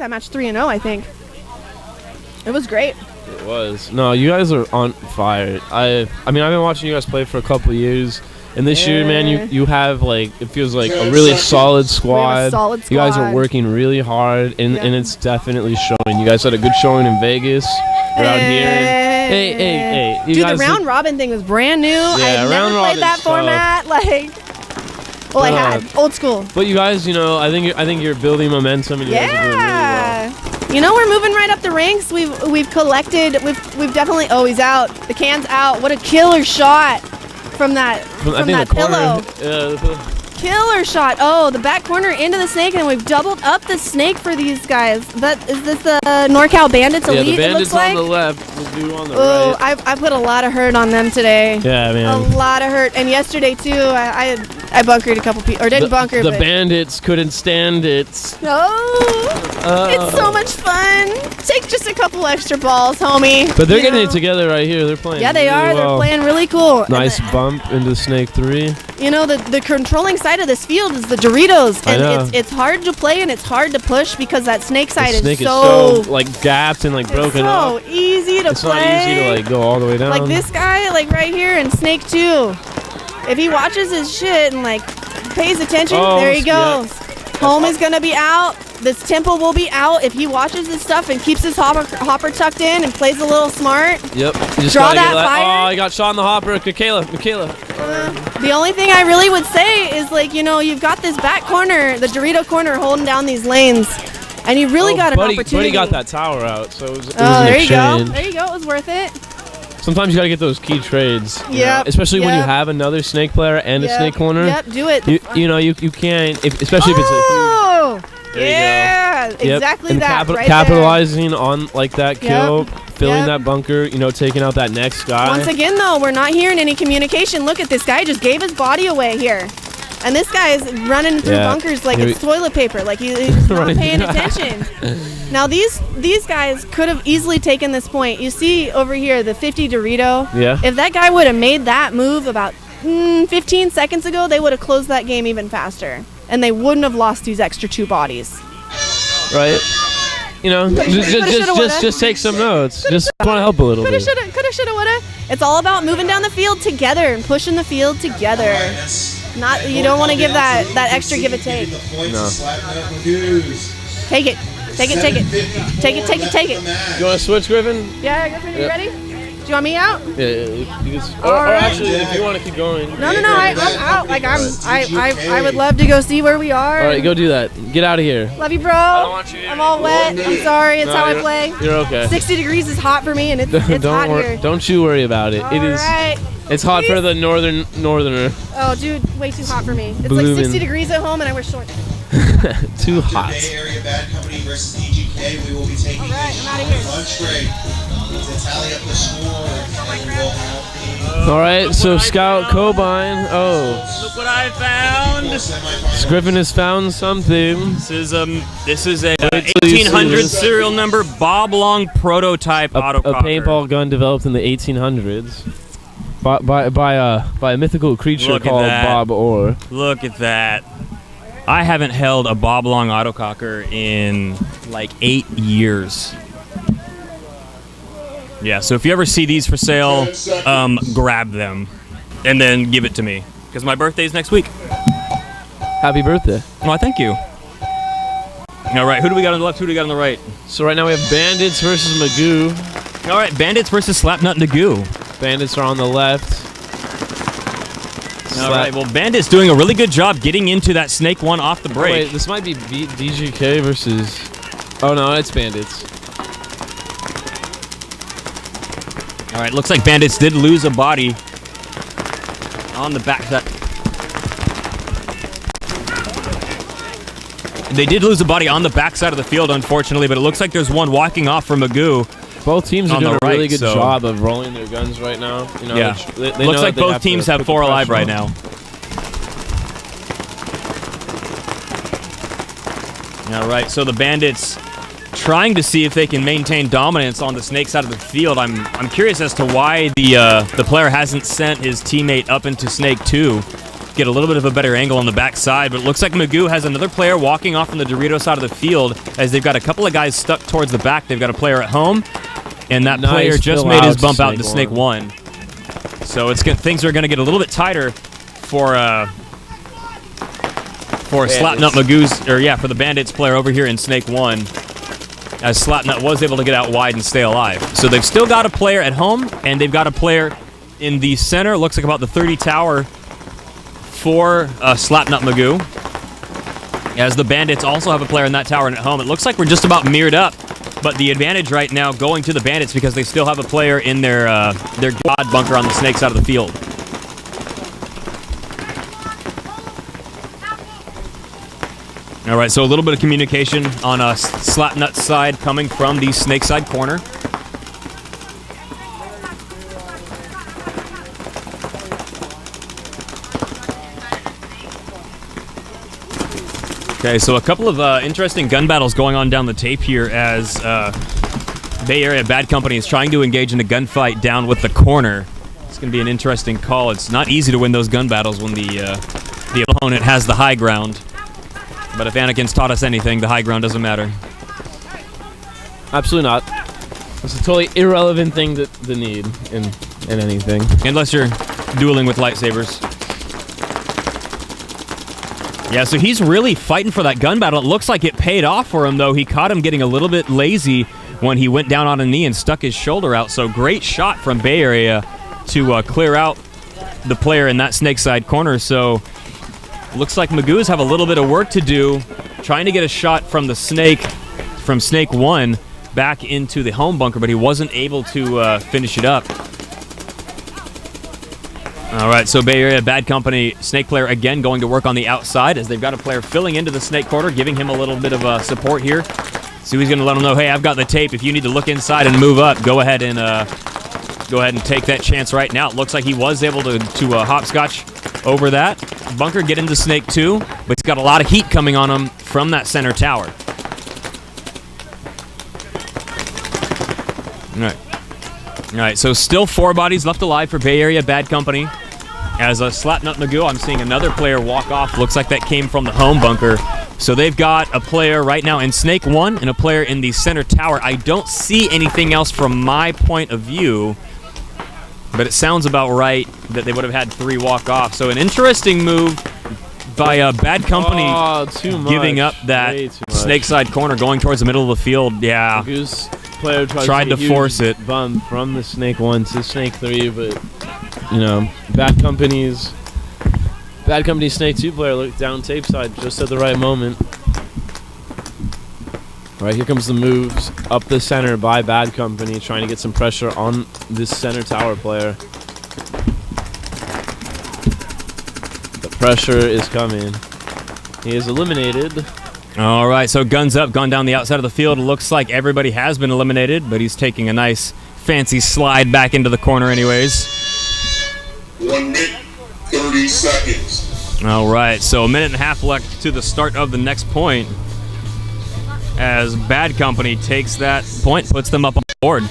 that match 3-0, I think. It was great. It was. No, you guys are on fire. I mean, I've been watching you guys play for a couple of years. And this year, man, you have, like, it feels like a really solid squad. You guys are working really hard, and it's definitely showing. You guys had a good showing in Vegas. You're out here. Hey. Dude, the round robin thing was brand new. I never played that format. Like, well, I had old school. But you guys, you know, I think you're building momentum, and you guys are doing really well. You know, we're moving right up the ranks. We've collected. We've definitely. Oh, he's out. The can's out. What a killer shot from that pillow. Yeah, Killer shot. Oh, the back corner into the snake, and we've doubled up the snake for these guys. Is this the Norcal Bandits Elite? Yeah, the Bandits it looks like? on the left, the dude on the right. right. I put a lot of hurt on them today. Yeah, man. A lot of hurt. And yesterday, too, I bunkered a couple people. Or didn't bunker, the but Bandits couldn't stand it. Oh, it's so much fun. Take just a couple extra balls, homie. But they're getting it together right here. They're playing. Yeah, they are. Well. They're playing really cool. Nice bump into Snake 3. You know, the controlling side of this field is the Doritos, and it's hard to play and it's hard to push because that snake side is so like gapped and like broken up. It's so easy to play. It's not easy to like go all the way down. Like this guy, like right here in Snake 2, if he watches his shit and like pays attention, there he goes. Homie's gonna be out. This tempo will be out if he watches his stuff and keeps his hopper tucked in and plays a little smart. Yep. Draw that fire. Oh, he got shot in the hopper. Michaela. The only thing I really would say is, like, you know, you've got this back corner, the Dorito corner, holding down these lanes, and you really got an opportunity. Buddy got that tower out, so it was there you go. There you go. It was worth it. Sometimes you gotta get those key trades. Yeah. Especially when you have another snake player and a snake corner. Yep. Do it. You can't, especially if it's a huge. There you go. Exactly and that. Right capitalizing on like that kill, filling that bunker, you know, taking out that next guy. Once again, though, we're not hearing any communication. Look at this guy; just gave his body away here, and this guy is running through bunkers like it's toilet paper, like he's not paying attention. Now these guys could have easily taken this point. You see over here the 50 Dorito. Yeah. If that guy would have made that move about 15 seconds ago, they would have closed that game even faster. And they wouldn't have lost these extra 2 bodies. Right. You know, just take some notes. Just want to help a little bit. Coulda, shoulda, woulda. It's all about moving down the field together and pushing the field together. Not, you don't want to give that extra give and take. No. Take it. You want to switch, Griffin? Yeah, Griffin, you ready? Do you want me out? Yeah. Or actually, if you want to keep going. No, I'm out. Like I would love to go see where we are. All right, go do that. Get out of here. Love you, bro. I don't want you. I'm all wet. I'm sorry. It's how I play. You're okay. 60 degrees is hot for me, and it's hot here. Don't you worry about it. All right. It's hot for the northerner. Oh, dude, way too hot for me. It's like 60 degrees at home, and I wear shorts. Too hot. Bay Area Bad Company versus EGK. We will be taking I'm out of here. lunch break to tally up the score. And we'll have All right, so Scout Cobine. Oh, look what I found. Griffin has found something. This is a 1800 serial number Bob Long prototype autococker. A paintball gun developed in the 1800s by a mythical creature called Bob Orr. Look at that. I haven't held a Bob Long autococker in like 8 years. Yeah, so if you ever see these for sale, grab them and then give it to me because my birthday's next week. Happy birthday. Well, thank you. All right, who do we got on the left? Who do we got on the right? So right now we have Bandits versus Magoo. All right, Bandits versus Slapnut and Magoo. Bandits are on the left. All right, well, Bandits doing a really good job getting into that Snake 1 off the break. Oh, wait, this might be DGK versus... Oh, no, it's Bandits. All right, looks like Bandits did lose a body on the back. They did lose a body on the backside of the field, unfortunately, but it looks like there's one walking off from Magoo. Both teams are doing a really good job of rolling their guns right now. You know, yeah. they looks like both teams have 4 alive right now. All right, so the Bandits trying to see if they can maintain dominance on the Snake side of the field. I'm curious as to why the player hasn't sent his teammate up into Snake 2. get a little bit of a better angle on the backside, but it looks like Magoo has another player walking off from the Dorito side of the field as they've got a couple of guys stuck towards the back. They've got a player at home, and that player just made his bump out into Snake 1. So things are going to get a little bit tighter for Slapnut Magoo's, or yeah, for the Bandits player over here in Snake 1, as Slapnut was able to get out wide and stay alive. So they've still got a player at home, and they've got a player in the center. Looks like about the 30 tower for Slapnut Magoo, as the Bandits also have a player in that tower and at home. It looks like we're just about mirrored up, but the advantage right now going to the Bandits because they still have a player in their god bunker on the Snake side of the field. All right, so a little bit of communication on Slapnut's side coming from the Snake side corner. Okay, so a couple of interesting gun battles going on down the tape here as Bay Area Bad Company is trying to engage in a gunfight down with the corner. It's going to be an interesting call. It's not easy to win those gun battles when the opponent has the high ground. But if Anakin's taught us anything, the high ground doesn't matter. Absolutely not. It's a totally irrelevant thing to need in anything. Unless you're dueling with lightsabers. Yeah, so he's really fighting for that gun battle. It looks like it paid off for him, though. He caught him getting a little bit lazy when he went down on a knee and stuck his shoulder out. So great shot from Bay Area to clear out the player in that Snake side corner. So looks like Magoos have a little bit of work to do, trying to get a shot from the Snake, from Snake 1 back into the home bunker, but he wasn't able to finish it up. All right, so Bay Area Bad Company Snake player again going to work on the outside as they've got a player filling into the Snake corner, giving him a little bit of support here. So he's going to let him know, hey, I've got the tape. If you need to look inside and move up, go ahead and take that chance right now. It looks like he was able to hopscotch over that bunker, get into Snake 2, but he's got a lot of heat coming on him from that center tower. All right, so still 4 bodies left alive for Bay Area Bad Company. As a Slapnut Magoo, I'm seeing another player walk off. Looks like that came from the home bunker. So they've got a player right now in Snake 1 and a player in the center tower. I don't see anything else from my point of view, but it sounds about right that they would have had 3 walk off. So an interesting move by Bad Company, giving up that Snake side corner, going towards the middle of the field. Yeah. Goose player tried to force it. Bump from the Snake 1 to Snake 3, but you know, Bad Company's Snake 2 player looked down tape side just at the right moment. All right, here comes the moves up the center by Bad Company, trying to get some pressure on this center tower player. The pressure is coming. He is eliminated. All right, so guns up, gone down the outside of the field. Looks like everybody has been eliminated, but he's taking a nice fancy slide back into the corner anyways. 1 minute, 30 seconds. All right, so a minute and a half left to the start of the next point, as Bad Company takes that point, puts them up on the board.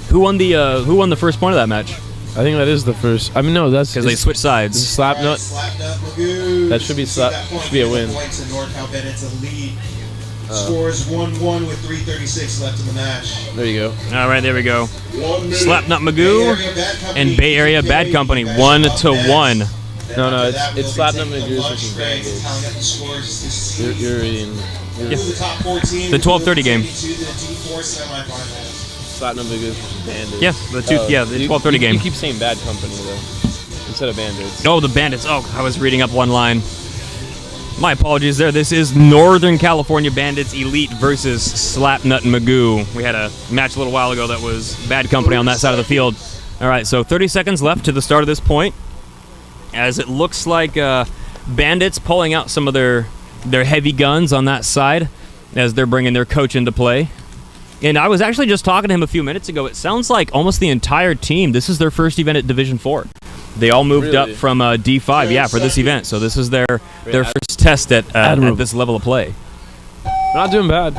Who won the first point of that match? I think that is the first. I mean, no, that's because they switched sides. Slapnut. Slapnut Magoos. That should be should be a win. Points in Norcal Bandits a lead. Scores 1-1 with 3:36 left in the match. There you go. All right, there we go. Slapnut Magoo and Bay Area Bad Company 1-1. No, it's Slapnut Magoo versus Bandits. You're reading. The 12:30 game. Slapnut Magoo versus Bandits. Yeah, the 12:30 game. You keep saying Bad Company though, instead of Bandits. Oh, the Bandits. Oh, I was reading up one line. My apologies there. This is Northern California Bandits Elite versus Slapnut Magoo. We had a match a little while ago that was Bad Company on that side of the field. All right, so 30 seconds left to the start of this point, as it looks like Bandits pulling out some of their heavy guns on that side as they're bringing their coach into play. And I was actually just talking to him a few minutes ago. It sounds like almost the entire team, this is their first event at Division 4. They all moved up from D5, for this event. So this is their first test at this level of play. Not doing bad.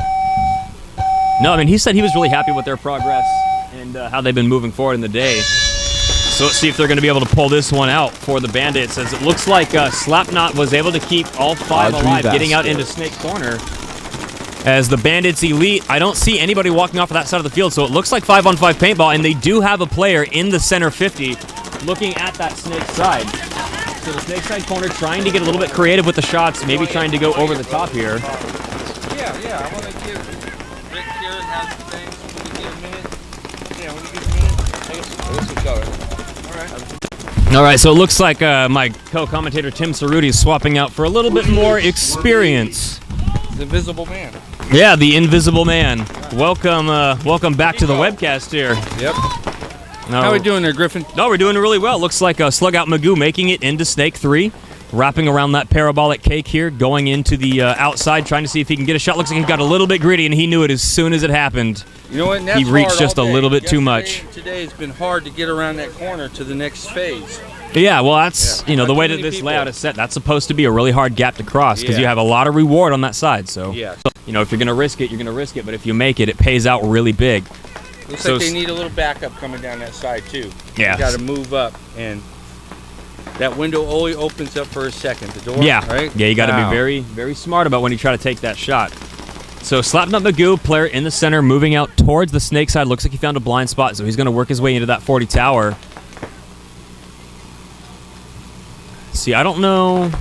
No, I mean, he said he was really happy with their progress and how they've been moving forward in the day. So let's see if they're going to be able to pull this one out for the Bandits, as it looks like Slapnut was able to keep all 5 alive, getting out into Snake Corner. As the Bandits Elite, I don't see anybody walking off of that side of the field, so it looks like 5-on-5 paintball, and they do have a player in the center 50 looking at that Snake side. So the Snake side corner trying to get a little bit creative with the shots, maybe trying to go over the top here. Yeah, I want to give Rick here and have the thing. When you get a minute. Yeah, when you get a minute, I guess we'll go. All right, so it looks like my co-commentator Tim Cerruti is swapping out for a little bit more experience. The Invisible Man. Yeah, the Invisible Man. Welcome back to the webcast here. Yep. How are we doing there, Griffin? No, we're doing really well. Looks like Slug Out Magoo making it into Snake 3. Wrapping around that parabolic cake here, going into the outside, trying to see if he can get a shot. Looks like he got a little bit greedy, and he knew it as soon as it happened. You know what? And that's he reached just a little bit too Yesterday much. Today it's been hard to get around that corner to the next phase. Yeah, well, that's, you know, the way that this layout is set, that's supposed to be a really hard gap to cross because you have a lot of reward on that side. So, you know, if you're going to risk it, you're going to risk it. But if you make it, it pays out really big. Looks like they need a little backup coming down that side, too. Yeah. You got to move up, and that window only opens up for a second. The door, right? Yeah, you got to be very, very smart about when you try to take that shot. So Slapnut Magoo, player in the center, moving out towards the Snake side. Looks like he found a blind spot, so he's going to work his way into that 40 tower. See, I don't know.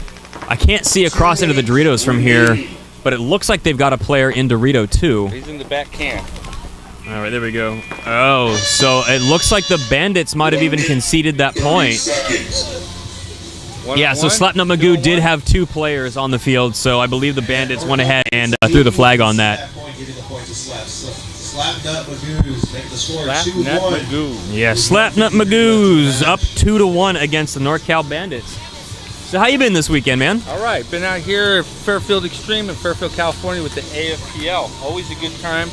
I can't see across into the Doritos from here, but it looks like they've got a player in Dorito, too. He's in the back camp. All right, there we go. Oh, so it looks like the Bandits might have even conceded that point. Yeah, so Slapnut Magoo did have 2 players on the field, so I believe the Bandits went ahead and threw the flag on that. Slapnut Magoos make the score 2-1. Yeah, Slapnut Magoos up 2-1 against the Norcal Bandits. So how you been this weekend, man? All right, been out here at Fairfield Extreme in Fairfield, California with the AFPL. Always a good time.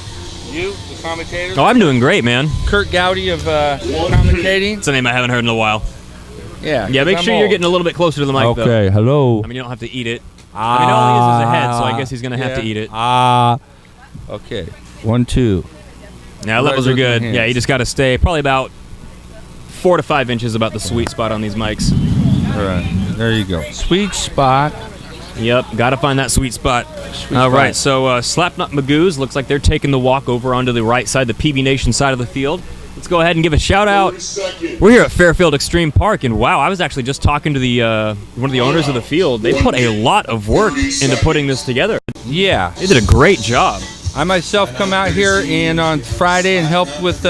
You, the commentators. Oh, I'm doing great, man. Kurt Gowdy of commentating. It's a name I haven't heard in a while. Yeah. Yeah, make sure you're getting a little bit closer to the mic, though. Okay, hello. I mean, you don't have to eat it. I mean, all he is a head, so I guess he's going to have to eat it. Okay. 1, 2. Yeah, levels are good. Yeah, you just got to stay probably about 4 to 5 inches about the sweet spot on these mics. All right. There you go. Sweet spot. Yep, got to find that sweet spot. All right, so Slapnut Magoos looks like they're taking the walk over onto the right side, the PB Nation side of the field. Let's go ahead and give a shout out. We're here at Fairfield Extreme Park, and wow, I was actually just talking to the one of the owners of the field. They put a lot of work into putting this together. Yeah. They did a great job. I myself come out here and on Friday and helped with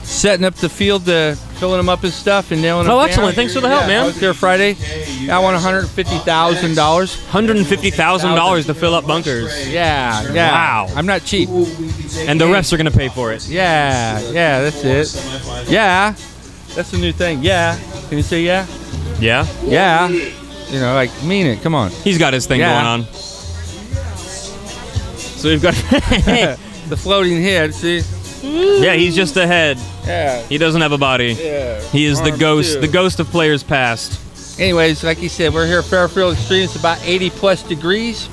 setting up the field, filling them up and stuff, and nailing them down. Excellent. Thanks for the help, man. I was here Friday. I won $150,000. $150,000 to fill up bunkers. Yeah. Wow. I'm not cheap. And the refs are going to pay for it. Yeah, that's it. Yeah. That's the new thing. Yeah. Can you say yeah? Yeah? Yeah. You know, like, mean it. Come on. He's got his thing going on. So we've got the floating head, see? Yeah, he's just a head. Yeah. He doesn't have a body. Yeah. He is the ghost of players past. Anyways, like you said, we're here at Fairfield Extreme. It's about 80 plus degrees.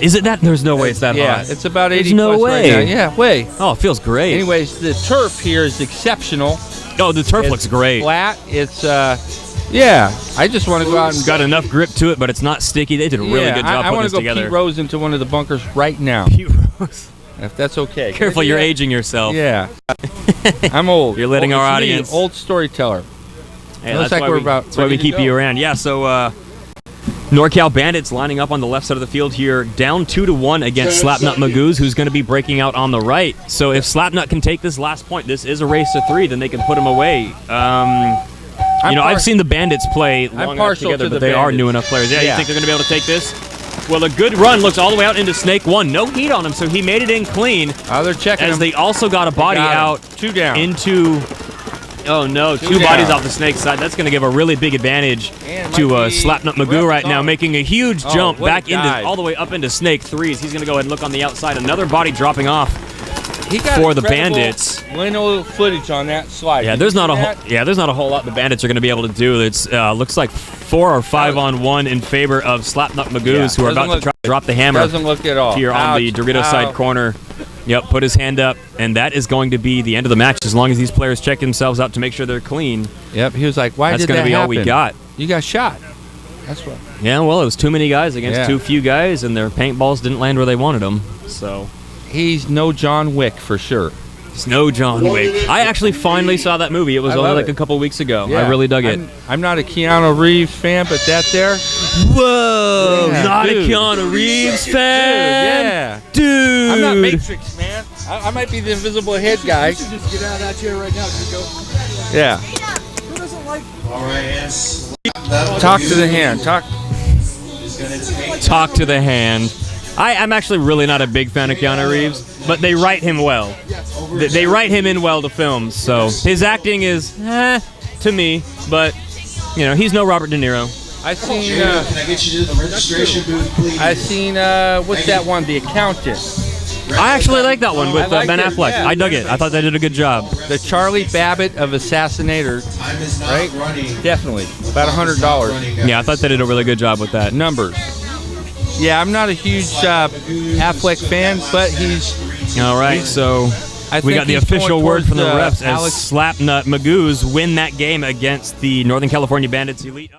Is it that? There's no way it's that yeah, hot. It's about 80 There's no plus way. right now. Yeah, way. Oh, it feels great. Anyways, the turf here is exceptional. Oh, the turf looks great. Flat. It's yeah. I just want to go out and got enough grip to it, but it's not sticky. They did a really good job I putting want this to go together. Pete Rose into one of the bunkers right now. Pete Rose. If that's okay. Careful, you're aging yourself. Yeah. I'm old. You're letting our audience. Me, old storyteller. Hey, that's why we keep you around. Yeah, so Norcal Bandits lining up on the left side of the field here, down 2-1 against Slapnut Magoos, who's going to be breaking out on the right. So if Slapnut can take this last point, this is a race to 3, then they can put him away. I've seen the Bandits play long enough together, but they are new enough players. Yeah, you think they're going to be able to take this? Well, a good run looks all the way out into Snake 1. No heat on him, so he made it in clean. They're checking as him. They also got a body out 2 down. Into... Oh, no. 2 bodies off the Snake side. That's going to give a really big advantage to Slapnut Magoo right now, making a huge jump back into all the way up into Snake 3s. He's going to go ahead and look on the outside. Another body dropping off for the Bandits. Lino footage on that slide. Yeah, there's not a whole lot the Bandits are going to be able to do. It's looks like 4 or 5 on 1 in favor of Slapnut Magoos, who are about to drop the hammer. Doesn't look at all here on the Dorito side corner. Yep, put his hand up, and that is going to be the end of the match as long as these players check themselves out to make sure they're clean. Yep, he was like, why That's did that going to be happen? all we got. You got shot. That's what. Yeah, well, it was too many guys against too few guys, and their paintballs didn't land where they wanted them. So he's no John Wick for sure. It's no John Wick. I actually finally saw that movie. It was only like a couple weeks ago. Yeah. I really dug it. I'm not a Keanu Reeves fan, but that there. Whoa! Yeah, Not dude. a Keanu Reeves fan? Dude, Dude! I'm not Matrix, man. I might be the invisible head guy. You should just get out of that chair right now, Chico. Yeah. Who doesn't like... All right, and Talk to the hand. Talk. is going to take Talk to the hand. I'm actually really not a big fan of Keanu Reeves, but they write him well. They write him in well to films, so his acting is to me, but you know, he's no Robert De Niro. I seen. Can I get you to the registration booth, please? I seen. What's that one? The Accountant. I actually like that one with I liked Ben it, Affleck. yeah. I dug it. I thought they did a good job. The Charlie Babbitt of Assassinator. Time is not Right? running. Definitely. About $100. Yeah, I thought they did a really good job with that. Numbers. Yeah, I'm not a huge Affleck fan, but he's. All right, so I we think got the he's official going word from the towards, refs as Slapnut Magoos win that game against the Northern California Bandits Elite.